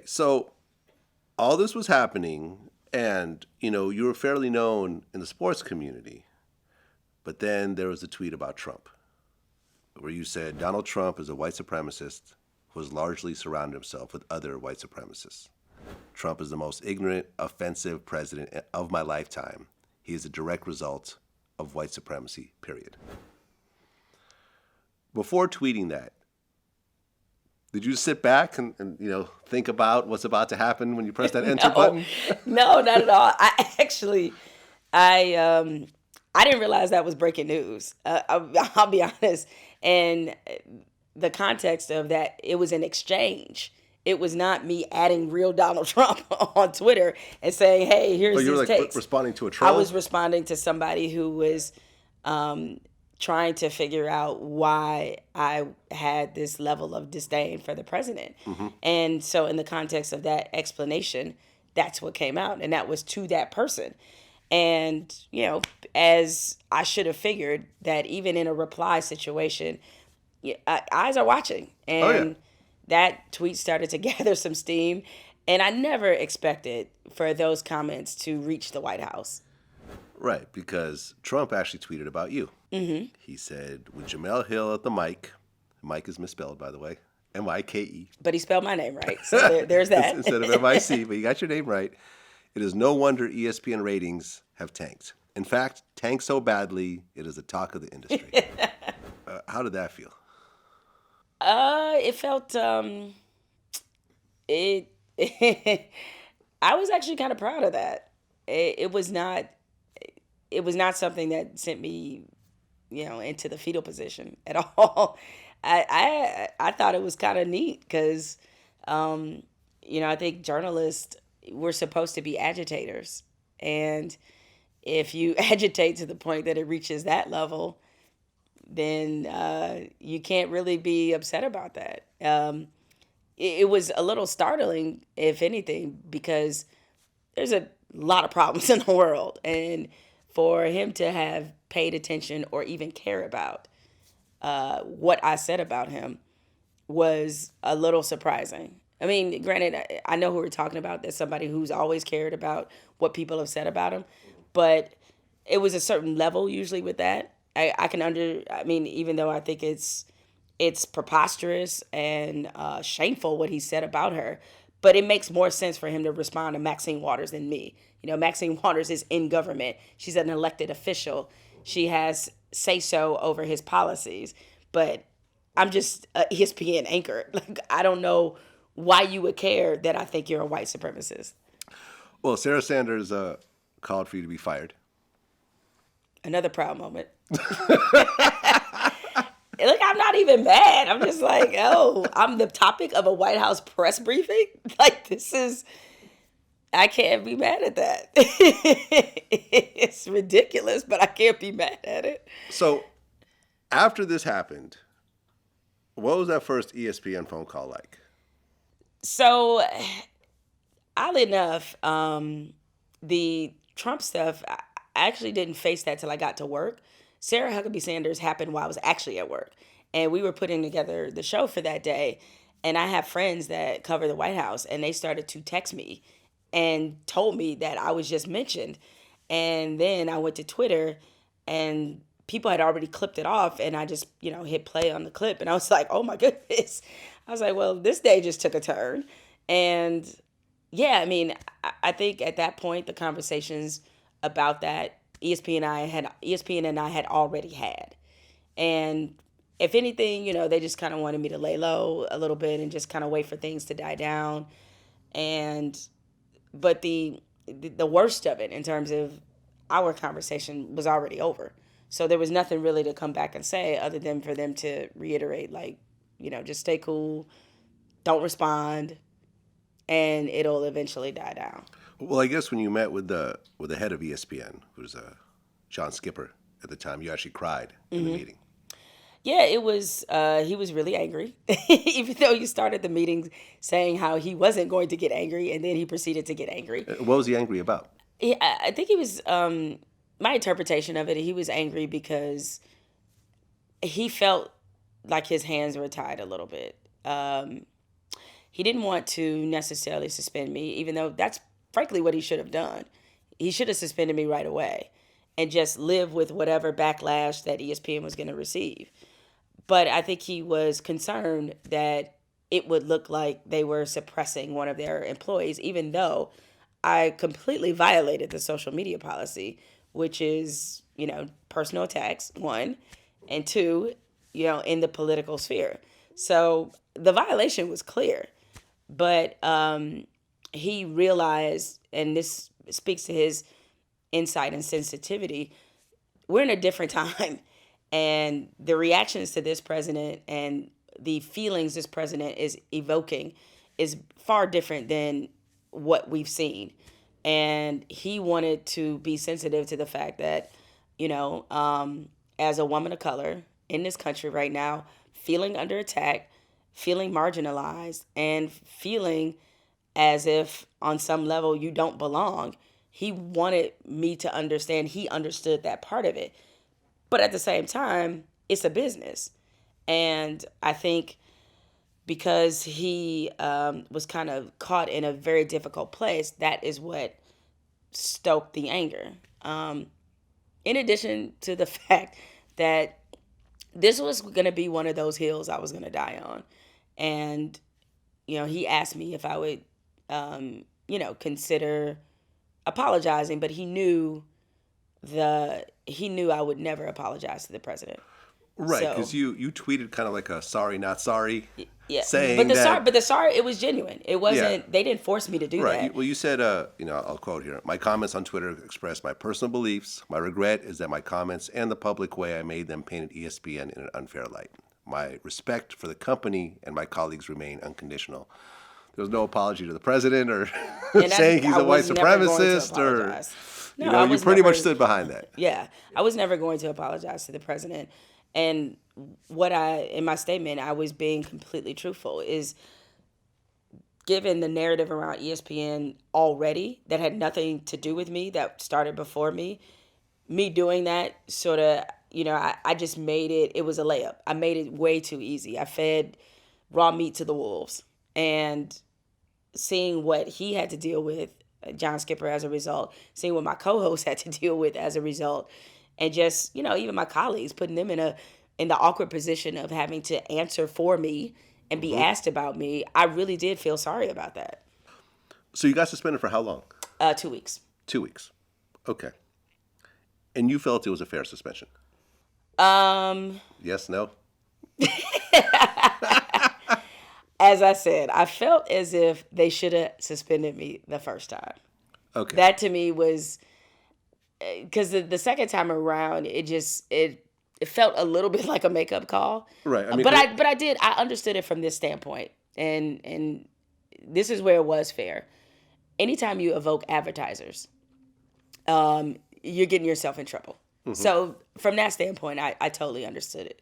so all this was happening, and you were fairly known in the sports community, but then there was a tweet about Trump, where you said Donald Trump is a white supremacist who has largely surrounded himself with other white supremacists. Trump is the most ignorant, offensive president of my lifetime. He is a direct result of white supremacy, period. Before tweeting that, did you sit back and think about what's about to happen when you press that enter button? No, not at all. I didn't realize that was breaking news. I'll be honest. And the context of that, it was an exchange. It was not me adding real Donald Trump on Twitter and saying, "Hey, here's his takes." You were responding to a troll? I was responding to somebody who was trying to figure out why I had this level of disdain for the president. Mm-hmm. And so in the context of that explanation, that's what came out. And that was to that person. And, as I should have figured that even in a reply situation, eyes are watching. And that tweet started to gather some steam. And I never expected for those comments to reach the White House. Right, because Trump actually tweeted about you. Mm-hmm. He said, with Jemele Hill at the mic is misspelled, by the way, M-I-K-E. But he spelled my name right, so there's that. Instead of M-I-C, but you got your name right. It is no wonder ESPN ratings have tanked. In fact, tanked so badly, it is the talk of the industry. How did that feel? It felt, I was actually kind of proud of that. It was not something that sent me, into the fetal position at all. I thought it was kind of neat because, I think journalists, we're supposed to be agitators. And if you agitate to the point that it reaches that level, then you can't really be upset about that. It was a little startling, if anything, because there's a lot of problems in the world. And for him to have paid attention or even care about what I said about him was a little surprising. I mean, granted, I know who we're talking about. There's somebody who's always cared about what people have said about him. But it was a certain level usually with that. Even though I think it's preposterous and shameful what he said about her, but it makes more sense for him to respond to Maxine Waters than me. Maxine Waters is in government. She's an elected official. She has say-so over his policies. But I'm just an ESPN anchor. I don't know why you would care that I think you're a white supremacist. Well, Sarah Sanders called for you to be fired. Another proud moment. Look, I'm not even mad. I'm just like, I'm the topic of a White House press briefing? I can't be mad at that. It's ridiculous, but I can't be mad at it. So, after this happened, what was that first ESPN phone call like? So, oddly enough, the Trump stuff, I actually didn't face that till I got to work. Sarah Huckabee Sanders happened while I was actually at work. And we were putting together the show for that day. And I have friends that cover the White House, and they started to text me and told me that I was just mentioned. And then I went to Twitter, and people had already clipped it off, and I just, hit play on the clip. And I was like, oh my goodness. I was like, well, this day just took a turn. And yeah, I think at that point, the conversations about that, ESPN and I had already had. And if anything, they just kind of wanted me to lay low a little bit and just kind of wait for things to die down. But the worst of it in terms of our conversation was already over. So there was nothing really to come back and say other than for them to reiterate, just stay cool, don't respond, and it'll eventually die down. Well, I guess when you met with the head of ESPN, who was John Skipper at the time, you actually cried in the meeting. Yeah, it was. He was really angry, even though you started the meeting saying how he wasn't going to get angry, and then he proceeded to get angry. What was he angry about? I think he was. My interpretation of it, he was angry because he felt like his hands were tied a little bit. he didn't want to necessarily suspend me, even though that's frankly what he should have done. He should have suspended me right away and just live with whatever backlash that ESPN was going to receive. But I think he was concerned that it would look like they were suppressing one of their employees, even though I completely violated the social media policy, which is, personal attacks, one, and two, in the political sphere. So the violation was clear, but he realized, and this speaks to his insight and sensitivity, we're in a different time. And the reactions to this president and the feelings this president is evoking is far different than what we've seen. And he wanted to be sensitive to the fact that, as a woman of color in this country right now, feeling under attack, feeling marginalized, and feeling as if on some level you don't belong, he wanted me to understand he understood that part of it. But at the same time, it's a business. And I think because he was kind of caught in a very difficult place, that is what stoked the anger. In addition to the fact that this was going to be one of those hills I was going to die on. And, he asked me if I would, consider apologizing, but he knew I would never apologize to the president. Right, So, because you tweeted kind of like a sorry, not sorry, yeah, saying but that. the sorry, it was genuine. It wasn't. They didn't force me to do Right. that. Well, you said, I'll quote here. My comments on Twitter express my personal beliefs. My regret is that my comments and the public way I made them painted ESPN in an unfair light. My respect for the company and my colleagues remain unconditional. There was no apology to the president or saying he's a white supremacist or, No, I you was pretty never, much stood behind that. Yeah, I was never going to apologize to the president. And in my statement, I was being completely truthful, is given the narrative around ESPN already that had nothing to do with me, that started before me doing that sort of, I just made it was a layup. I made it way too easy. I fed raw meat to the wolves. And seeing what he had to deal with, John Skipper, as a result, seeing what my co-host had to deal with as a result, and just, even my colleagues, putting them in the awkward position of having to answer for me and be asked about me, I really did feel sorry about that. So you got suspended for how long? 2 weeks. 2 weeks. Okay. And you felt it was a fair suspension? Yes, no? As I said, I felt as if they should have suspended me the first time. Okay. That to me was, because the second time around, it felt a little bit like a makeup call. Right. But I understood it from this standpoint, and this is where it was fair. Anytime you evoke advertisers, you're getting yourself in trouble. Mm-hmm. So from that standpoint, I totally understood it.